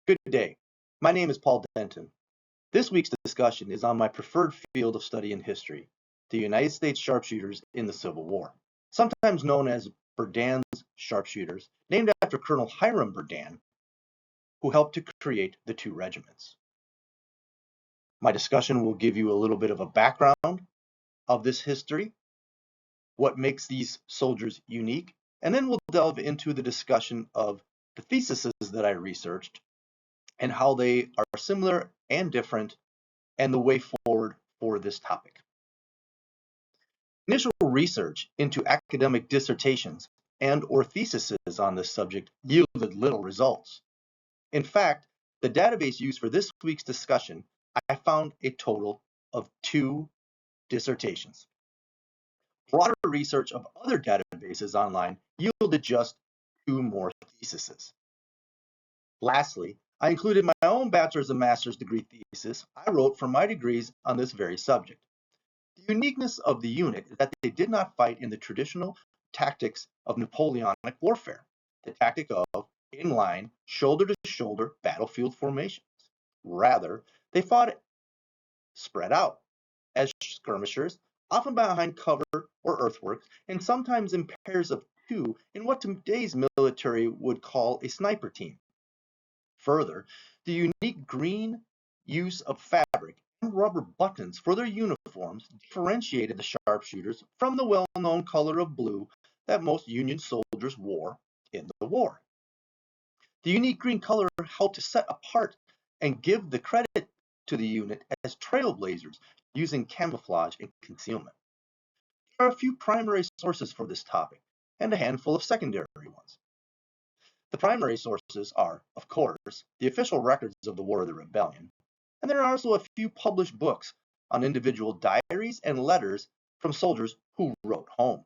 Good day. My name is Paul Denton. This week's discussion is on my preferred field of study in history, the United States Sharpshooters in the Civil War, sometimes known as Berdan's Sharpshooters, named after Colonel Hiram Berdan, who helped to create the two regiments. My discussion will give you a little bit of a background of this history, what makes these soldiers unique, and then we'll delve into the discussion of the theses that I researched and how they are similar and different and the way forward for this topic. Initial research into academic dissertations and or theses on this subject yielded little results. In fact, the database used for this week's discussion, I found a total of 2 dissertations. Broader research of other databases online yielded just 2 more theses. Lastly, I included my own bachelor's and master's degree thesis I wrote for my degrees on this very subject. The uniqueness of the unit is that they did not fight in the traditional tactics of Napoleonic warfare, the tactic of in-line, shoulder-to-shoulder battlefield formations. Rather, they fought spread out as skirmishers, often behind cover or earthworks, and sometimes in pairs of 2 in what today's military would call a sniper team. Further, the unique green use of fabric and rubber buttons for their uniforms differentiated the sharpshooters from the well-known color of blue that most Union soldiers wore in the war. The unique green color helped to set apart and give the credit to the unit as trailblazers using camouflage and concealment. There are a few primary sources for this topic and a handful of secondary ones. The primary sources are, of course, the official records of the War of the Rebellion, and there are also a few published books on individual diaries and letters from soldiers who wrote home.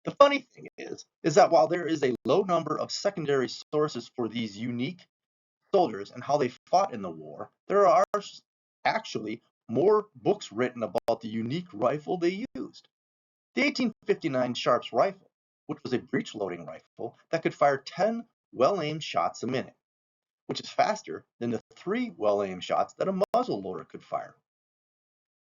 The funny thing is that while there is a low number of secondary sources for these unique soldiers and how they fought in the war, there are actually more books written about the unique rifle they used. The 1859 Sharps rifle, which was a breech-loading rifle that could fire 10 well-aimed shots a minute, which is faster than the 3 well-aimed shots that a muzzle loader could fire.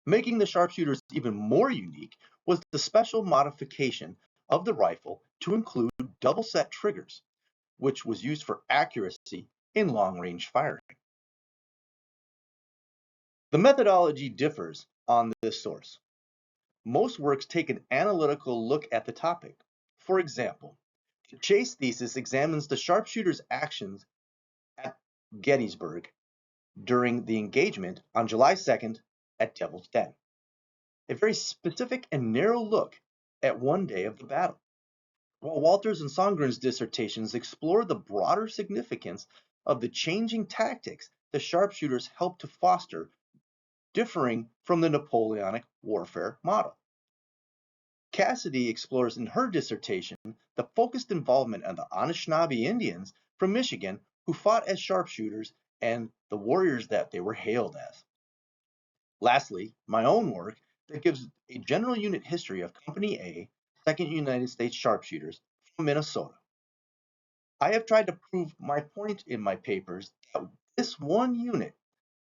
Making the sharpshooters even more unique was the special modification of the rifle to include double-set triggers, which was used for accuracy in long-range firing. The methodology differs on this source. Most works take an analytical look at the topic. For example, the Chase thesis examines the sharpshooters' actions at Gettysburg during the engagement on July 2nd at Devil's Den. A very specific and narrow look at one day of the battle. While Walters and Songren's dissertations explore the broader significance of the changing tactics the sharpshooters helped to foster, differing from the Napoleonic warfare model. Cassidy explores in her dissertation the focused involvement of the Anishinaabe Indians from Michigan who fought as sharpshooters and the warriors that they were hailed as. Lastly, my own work that gives a general unit history of Company A, 2nd United States Sharpshooters from Minnesota. I have tried to prove my point in my papers that this one unit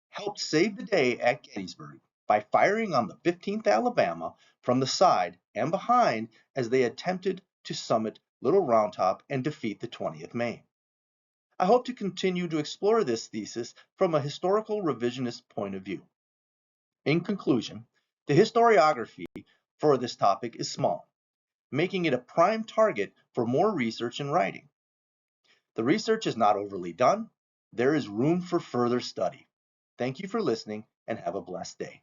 helped save the day at Gettysburg by firing on the 15th Alabama from the side and behind as they attempted to summit Little Round Top and defeat the 20th Maine. I hope to continue to explore this thesis from a historical revisionist point of view. In conclusion, the historiography for this topic is small, making it a prime target for more research and writing. The research is not overly done. There is room for further study. Thank you for listening and have a blessed day.